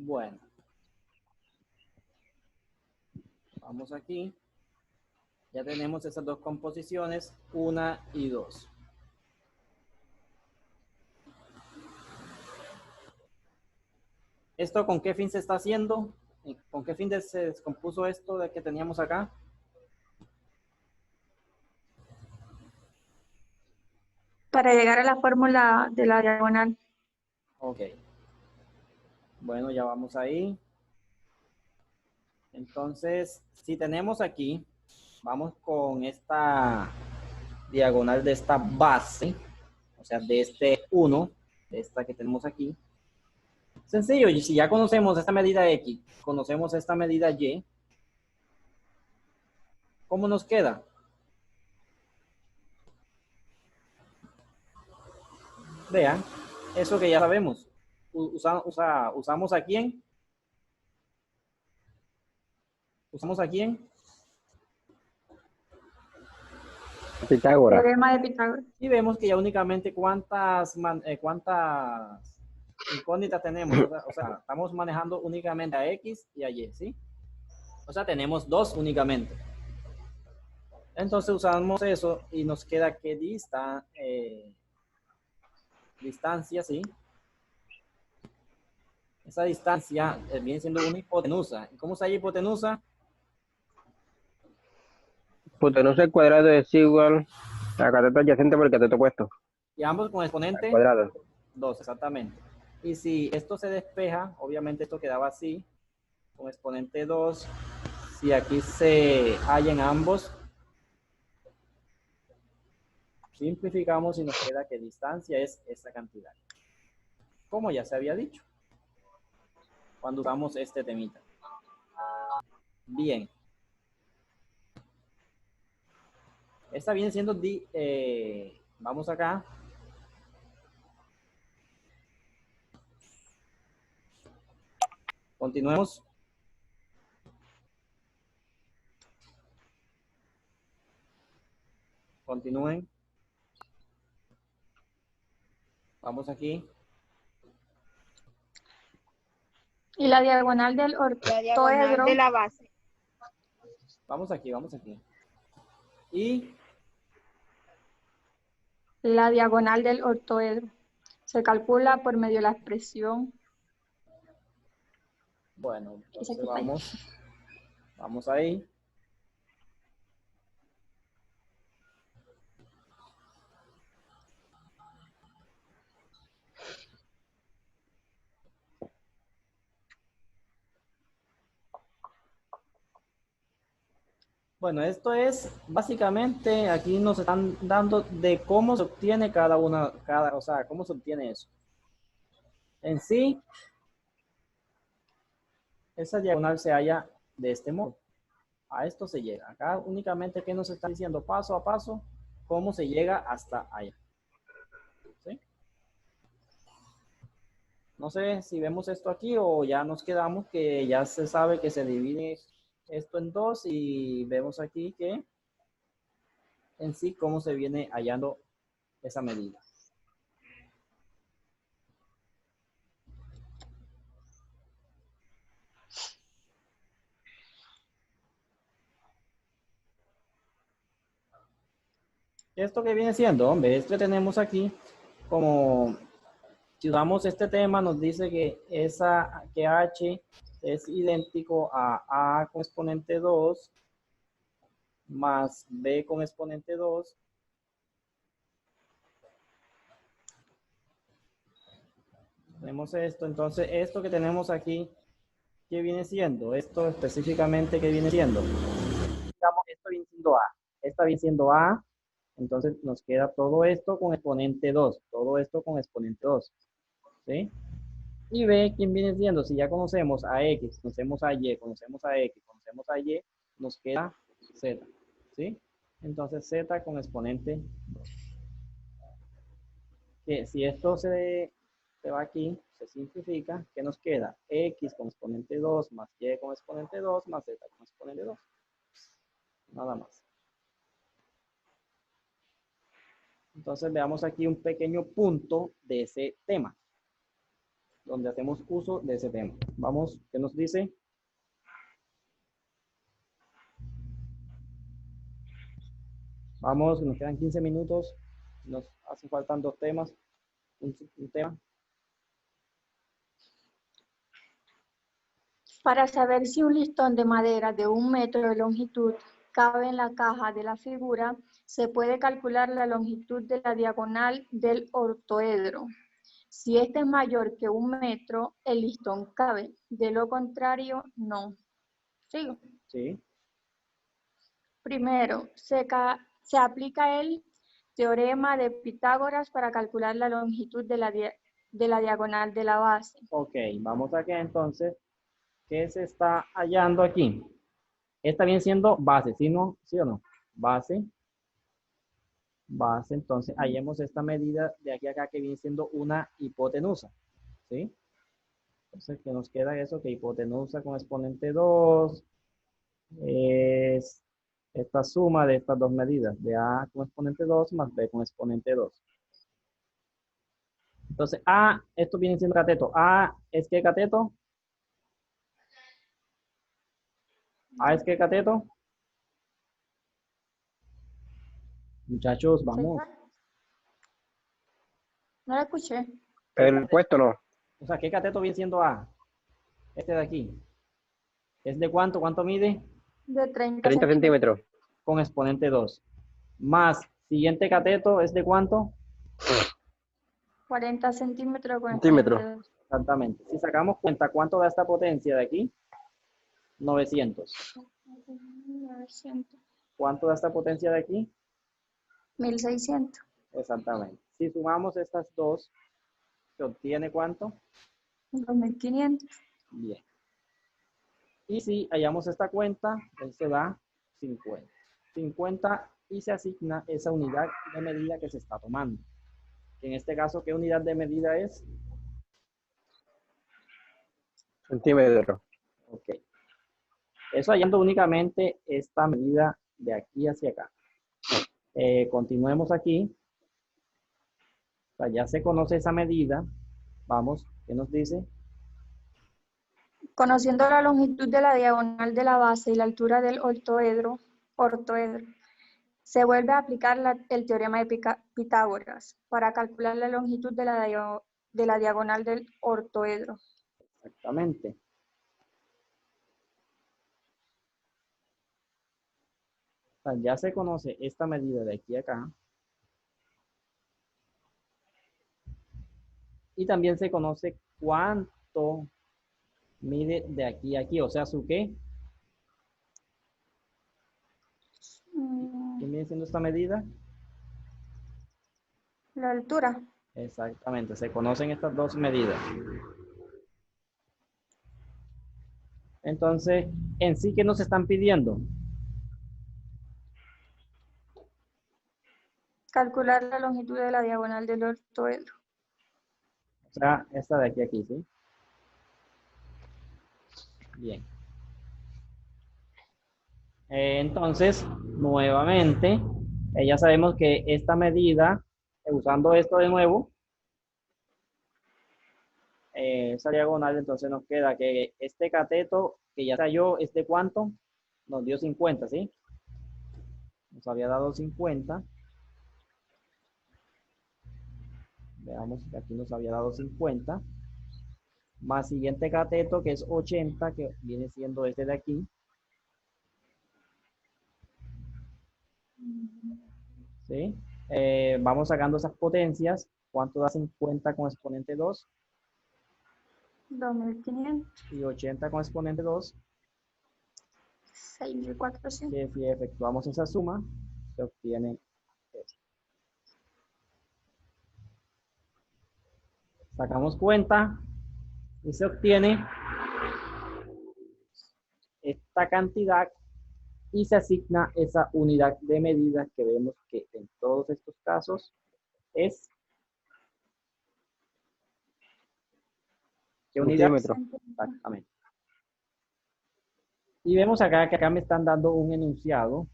Bueno, vamos aquí. Ya tenemos esas dos composiciones, 1 y 2. ¿Esto con qué fin se está haciendo? ¿Con qué fin se descompuso esto de que teníamos acá? Para llegar a la fórmula de la diagonal. Ok. Bueno, ya vamos ahí. Entonces, si tenemos aquí, vamos con esta diagonal de esta base, o sea, de este 1, de esta que tenemos aquí. Sencillo, y si ya conocemos esta medida X, conocemos esta medida Y, ¿cómo nos queda? Vean, eso que ya sabemos. ¿Usamos a quién? ¿Usamos a quién? Pitágoras. Teorema de Pitágoras. Y vemos que ya únicamente cuántas incógnitas tenemos. O sea, estamos manejando únicamente a X y a Y, ¿sí? O sea, tenemos dos únicamente. Entonces usamos eso y nos queda que distancia, ¿sí? Esa distancia viene siendo una hipotenusa. ¿Cómo se llama hipotenusa? Hipotenusa al cuadrado es igual a cateto adyacente por el cateto opuesto. Y ambos con Al exponente cuadrado. 2, exactamente. Y si esto se despeja, obviamente esto quedaba así, con exponente 2. Si aquí se hallan ambos, simplificamos y nos queda que distancia es esa cantidad. Como ya se había dicho, cuando usamos este temita. Bien. Esta viene siendo, vamos acá. Continuemos. Continúen. Vamos aquí. Y la diagonal del La diagonal ortoedro. de la base. Vamos aquí, vamos aquí. Y La diagonal del ortoedro. Se calcula por medio de la expresión. bueno, Esa entonces que está ahí. vamos ahí. Bueno, esto es básicamente, aquí nos están dando de cómo se obtiene o sea, cómo se obtiene eso. En sí, esa diagonal se halla de este modo. A esto se llega. Acá únicamente que nos está diciendo paso a paso cómo se llega hasta allá. ¿Sí? No sé si vemos esto aquí o ya nos quedamos que ya se sabe que se divide esto en dos y vemos aquí que en sí cómo se viene hallando esa medida. Esto que viene siendo, hombre, esto que tenemos aquí, como si usamos este tema, nos dice que que H es idéntico a A con exponente 2 más B con exponente 2. Tenemos esto, entonces esto que tenemos aquí, ¿qué viene siendo? Esto específicamente, ¿qué viene siendo? Digamos, esto viene siendo A, esta viene siendo A, entonces nos queda todo esto con exponente 2, todo esto con exponente 2, ¿sí? Y B, ¿quién viene siendo? Si ya conocemos a X, conocemos a Y, conocemos a X, conocemos a Y, nos queda Z, ¿sí? Entonces Z con exponente 2. Que si esto se va aquí, se simplifica, ¿qué nos queda? X con exponente 2 más Y con exponente 2 más Z con exponente 2. Nada más. Entonces veamos aquí un pequeño punto de ese tema. donde hacemos uso de ese tema. Vamos, ¿qué nos dice? Vamos, nos quedan 15 minutos. Nos hacen faltan dos temas. Un tema. Para saber si un listón de madera de 1 metro de longitud cabe en la caja de la figura, se puede calcular la longitud de la diagonal del ortoedro. Si este es mayor que 1 metro, el listón cabe. De lo contrario, no. ¿Sigo? Sí. Primero, se aplica el teorema de Pitágoras para calcular la longitud de la diagonal de la base. Ok, vamos acá entonces. ¿Qué se está hallando aquí? Esta viene siendo base, ¿sí, no? ¿Sí o no? Base. Base, entonces hallemos esta medida de aquí a acá que viene siendo una hipotenusa. ¿Sí? Entonces, ¿qué nos queda eso? Que hipotenusa con exponente 2 es esta suma de estas dos medidas, de A con exponente 2 más B con exponente 2. Entonces, A, esto viene siendo cateto. A es que cateto. A es que cateto. Muchachos, vamos. No la escuché. El puesto no. O sea, ¿qué cateto viene siendo A? Este de aquí. ¿Es de cuánto? ¿Cuánto mide? De 30 30 centímetros. Con exponente 2. Más, siguiente cateto, ¿es de cuánto? 40 centímetros con Centímetros. exponente 2. Exactamente. Si sacamos cuenta, ¿cuánto da esta potencia de aquí? 900. 900. ¿Cuánto da esta potencia de aquí? 1600. Exactamente. Si sumamos estas dos, ¿se obtiene cuánto? 2500. Bien. Y si hallamos esta cuenta, esto da 50. 50 y se asigna esa unidad de medida que se está tomando. En este caso, ¿qué unidad de medida es? Centímetros. Ok. Eso hallando únicamente esta medida de aquí hacia acá. Continuemos aquí. O sea, ya se conoce esa medida. Vamos, ¿qué nos dice? Conociendo la longitud de la diagonal de la base y la altura del ortoedro, se vuelve a aplicar el teorema de Pitágoras para calcular la longitud de la diagonal del ortoedro. Exactamente. O sea, ya se conoce esta medida de aquí a acá. Y también se conoce cuánto mide de aquí a aquí. O sea, ¿su qué? ¿Qué viene siendo esta medida? La altura. Exactamente. Se conocen estas dos medidas. Entonces, en sí, ¿qué nos están pidiendo? Calcular la longitud de la diagonal del ortoedro. O sea, esta de aquí a aquí, ¿sí? Bien. Entonces, nuevamente, ya sabemos que esta medida, usando esto de nuevo, esa diagonal, entonces nos queda que este cateto, que ya se halló, ¿es de cuánto? Nos dio 50, ¿sí? Nos había dado 50. Veamos que aquí nos había dado 50. Más siguiente cateto, que es 80, que viene siendo este de aquí. ¿Sí? Vamos sacando esas potencias. ¿Cuánto da 50 con exponente 2? 2500. Y 80 con exponente 2. 6400. Que si efectuamos esa suma, se obtiene esto. Sacamos cuenta y se obtiene esta cantidad y se asigna esa unidad de medida que vemos que en todos estos casos es ¿qué unidad? Centímetros. Exactamente. Y vemos acá que acá me están dando un enunciado.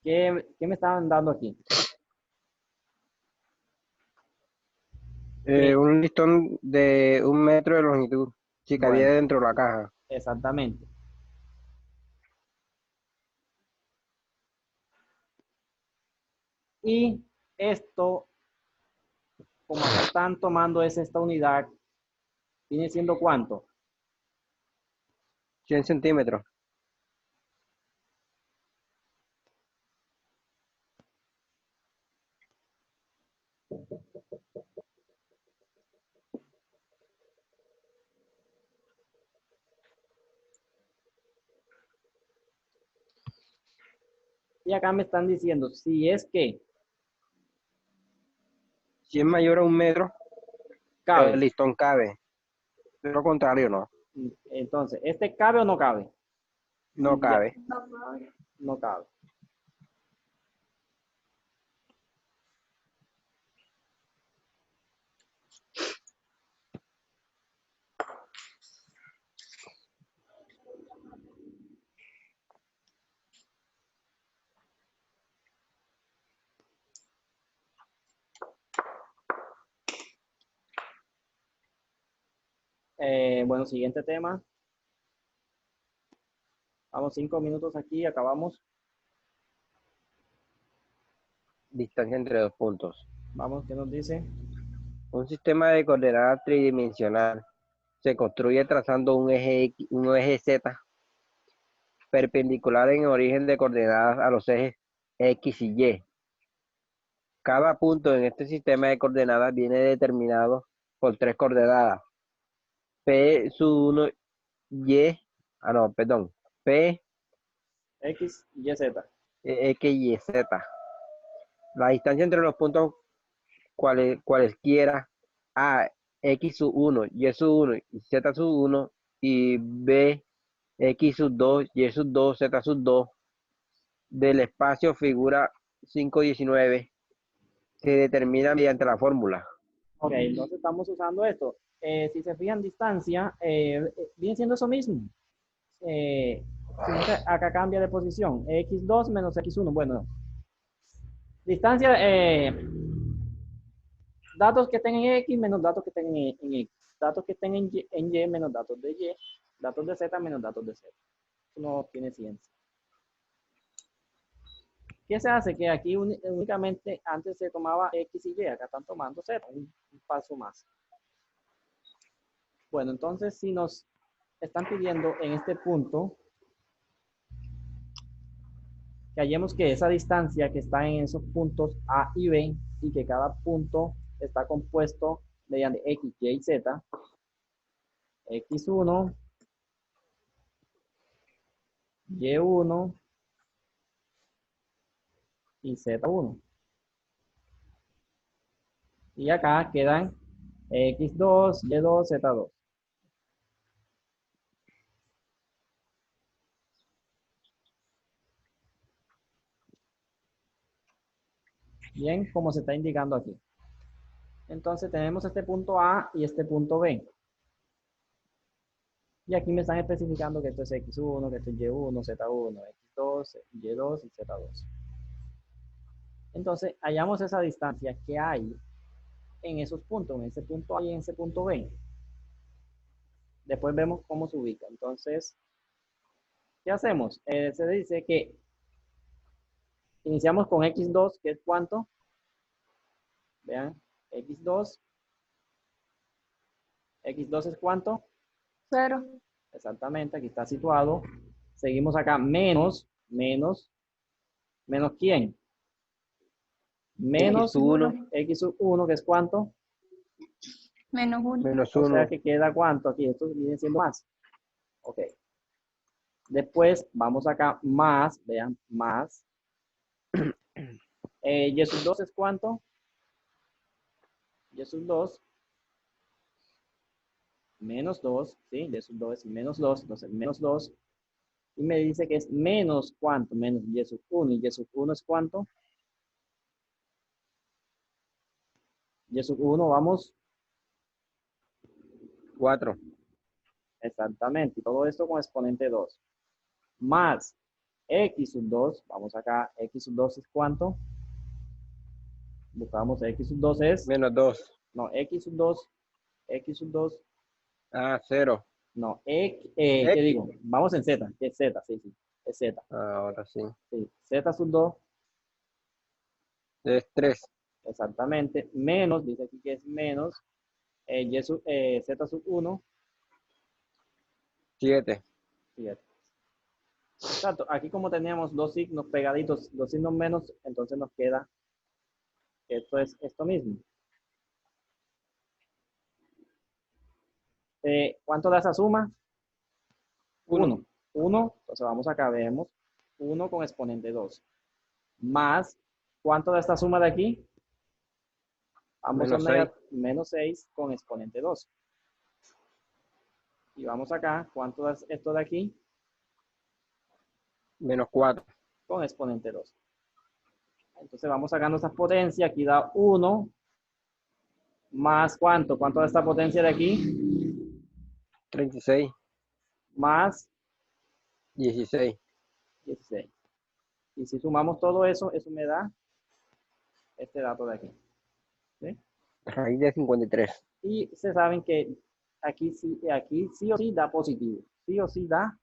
¿Qué me estaban dando aquí? Sí, Un listón de 1 metro de longitud, si cabía bueno, dentro de la caja. exactamente. Y esto, como acá están tomando es esta unidad, viene siendo ¿cuánto? 100 centímetros. Y acá me están diciendo, si es que Si es mayor a 1 metro, el cabe. listón cabe. De lo contrario, no. Entonces, ¿este cabe o no cabe? No Ya, cabe. no cabe. Bueno, siguiente tema. Vamos 5 minutos aquí, acabamos. Distancia entre dos puntos. Vamos, ¿qué nos dice? Un sistema de coordenadas tridimensional se construye trazando un eje Z perpendicular en origen de coordenadas a los ejes X y Y. Cada punto en este sistema de coordenadas viene determinado por 3 coordenadas. P sub 1 Y, no, perdón, P, X, Y, Z. X, Y, Z. La distancia entre los puntos cualesquiera A, X sub 1, Y sub 1 y Z sub 1 y B, X sub 2, Y sub 2, Z sub 2 del espacio figura 519 se determina mediante la fórmula. Ok, entonces estamos usando esto. Si se fijan, distancia, viene siendo eso mismo. Sino que acá cambia de posición. X2 menos X1. Bueno, distancia, datos que estén en X menos datos que estén en X. Datos que estén en Y menos datos de Y. Datos de Z menos datos de Z. Eso no tiene ciencia. ¿Qué se hace? Que aquí únicamente antes se tomaba X y Y, acá están tomando Z, un paso más. Bueno, entonces si nos están pidiendo en este punto que hallemos que esa distancia que está en esos puntos A y B y que cada punto está compuesto mediante X, Y y Z, X1, Y1 y Z1. Y acá quedan X2, Y2, Z2. Bien, como se está indicando aquí. Entonces tenemos este punto A y este punto B. Y aquí me están especificando que esto es X1, que esto es Y1, Z1, X2, Y2 y Z2. Entonces, hallamos esa distancia que hay en esos puntos, en ese punto A y en ese punto B. Después vemos cómo se ubica. Entonces, ¿qué hacemos? Se dice que iniciamos con X2, que es ¿cuánto? Vean, X2. X2 es ¿cuánto? 0. Exactamente, aquí está situado. Seguimos acá, menos, ¿quién? Menos X1 X sub 1, que es ¿cuánto? Menos 1. menos O sea 1, que queda ¿cuánto aquí? Esto viene siendo más. Ok. Después vamos acá, más, vean, más. Y sub 2 es ¿cuánto? Y sub 2, menos 2, ¿sí? Y sub 2 es menos 2, entonces menos 2. Y me dice que es menos ¿cuánto? Menos Y sub 1. ¿Y Y sub 1 es cuánto? Y sub 1, vamos, 4. exactamente. Y todo esto con exponente 2. Más X sub 2, vamos acá, X sub 2 es ¿cuánto? Buscamos X sub 2 es Menos 2. No, X sub 2, X sub 2, Ah, 0. no, ¿qué X. digo? Vamos en Z, que es Z, sí, sí, es Z. Ahora sí. Sí, Z sub 2, Es 3. exactamente, menos, dice aquí que es menos, Z sub 1, 7. 7. Exacto, aquí como teníamos dos signos pegaditos, dos signos menos, entonces nos queda, esto es esto mismo. ¿Cuánto da esa suma? 1. 1, entonces vamos acá, vemos 1 con exponente 2. Más, ¿cuánto da esta suma de aquí? Ambos son Menos 6. menos 6 con exponente 2. Y vamos acá, ¿cuánto da esto de aquí? Menos 4. Con exponente 2. Entonces vamos sacando esa potencia, aquí da 1, más ¿cuánto? ¿Cuánto da esta potencia de aquí? 36. Más 16. 16. Y si sumamos todo eso, eso me da este dato de aquí. ¿Sí? Raíz de 53. Y se saben que aquí sí o sí da positivo. Sí o sí da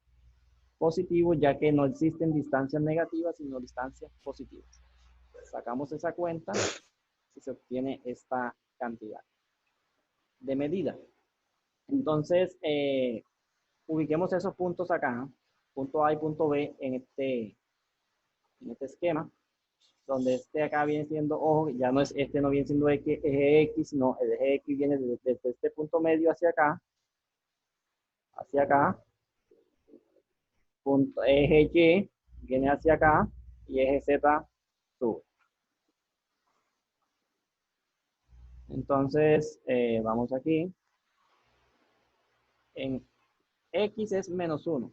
positivo, ya que no existen distancias negativas, sino distancias positivas. Sacamos esa cuenta y se obtiene esta cantidad de medida. Entonces, ubiquemos esos puntos acá, punto A y punto B en este esquema, donde este acá viene siendo, ojo, ya no es, este no viene siendo eje X, sino el eje X viene desde este punto medio hacia acá, punto, eje Y viene hacia acá, y eje Z sube. Entonces, vamos aquí, en X es menos 1.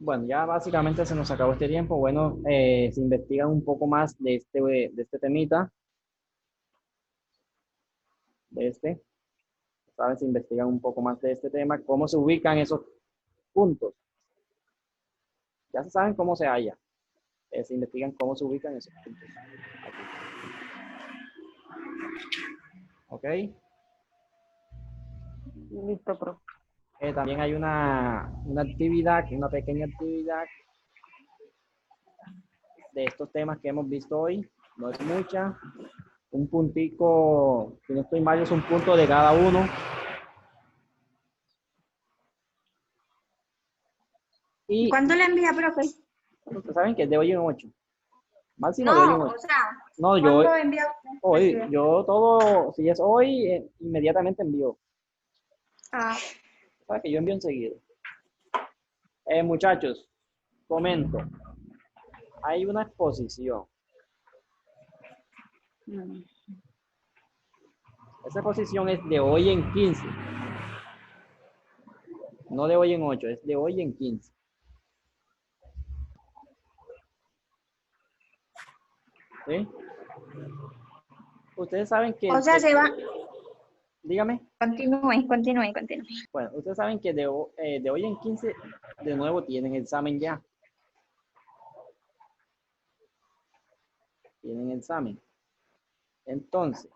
Bueno, ya básicamente se nos acabó este tiempo. Bueno, se investiga un poco más de este temita, ¿sabes? Se investigan un poco más de este tema, cómo se ubican esos puntos. Ya se saben cómo se halla. Se investigan cómo se ubican esos puntos. Aquí. ¿Ok? Listo, profe. También hay una actividad, una pequeña actividad de estos temas que hemos visto hoy. No es mucha. Un puntico, si no estoy mal, es un punto de cada uno. Y ¿Cuándo la envía, profe? ustedes saben que es de hoy en 8. Máximo de hoy en No, 8. o sea, No, ¿cuándo envía usted? hoy, yo todo, si es hoy, inmediatamente envío. Ah, Para que yo envío enseguida. Muchachos, comento. Hay una exposición. Esa exposición es de hoy en 15. No de hoy en 8, es de hoy en 15. ¿Sí? Ustedes saben que... o sea, se va. Dígame. Continúe. Bueno, ustedes saben que de hoy en 15, de nuevo tienen examen ya. Tienen examen. Entonces,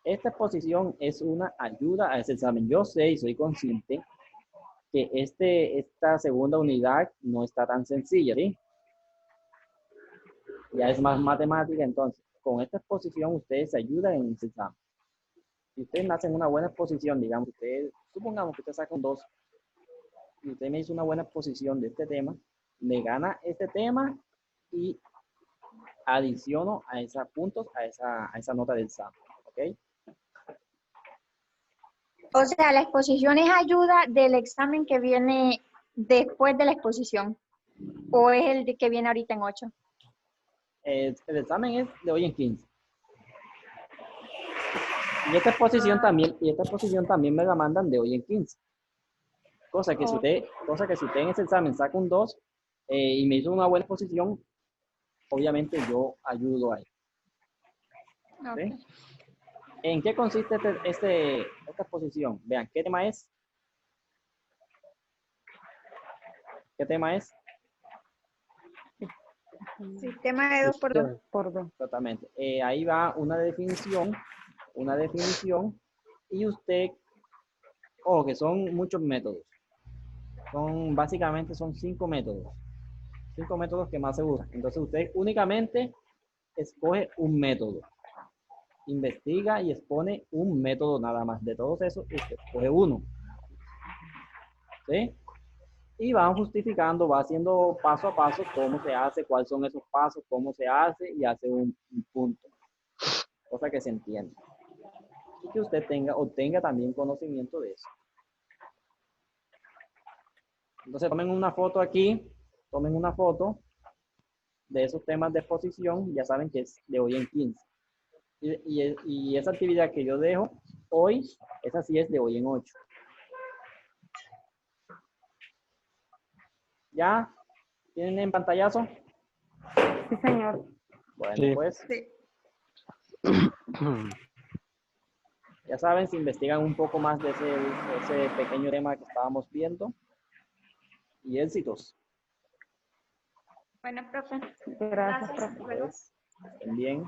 esta exposición es una ayuda a ese examen. Yo sé y soy consciente que esta segunda unidad no está tan sencilla, ¿sí? Ya es más matemática, entonces, con esta exposición ustedes se ayudan en ese examen. Si ustedes hacen una buena exposición, digamos, supongamos que usted saca un 2 y usted me hizo una buena exposición de este tema, me gana este tema y adiciono a esos puntos a esa nota del examen, ¿ok? O sea, la exposición es ayuda del examen que viene después de la exposición. ¿O es el que viene ahorita en 8? El examen es de hoy en 15. Y esta exposición también me la mandan de hoy en 15. Cosa que si usted en ese examen saca un 2 y me hizo una buena exposición, obviamente yo ayudo ahí. Okay. ¿Sí? ¿En qué consiste esta exposición? Vean, ¿qué tema es? ¿Qué tema es? Sistema de 2 por 2. Por 2. Exactamente. Ahí va una definición, y usted, que son muchos métodos. Básicamente son 5 métodos. 5 métodos que más se usan. Entonces usted únicamente escoge un método. Investiga y expone un método nada más. De todos esos, usted escoge uno. ¿Sí? Y van justificando, va haciendo paso a paso cómo se hace, cuáles son esos pasos, cómo se hace y hace un punto. Cosa que se entiende. Y que usted obtenga también conocimiento de eso. Entonces tomen una foto aquí, tomen una foto de esos temas de exposición, ya saben que es de hoy en 15. Y esa actividad que yo dejo hoy, esa sí es de hoy en 8. ¿Ya? ¿Tienen en pantallazo? Sí, señor. Bueno, Sí. pues Sí. ya saben, si investigan un poco más de ese pequeño tema que estábamos viendo. Y éxitos. Bueno, profe. Gracias, profe. Hasta luego. Pues, estén bien.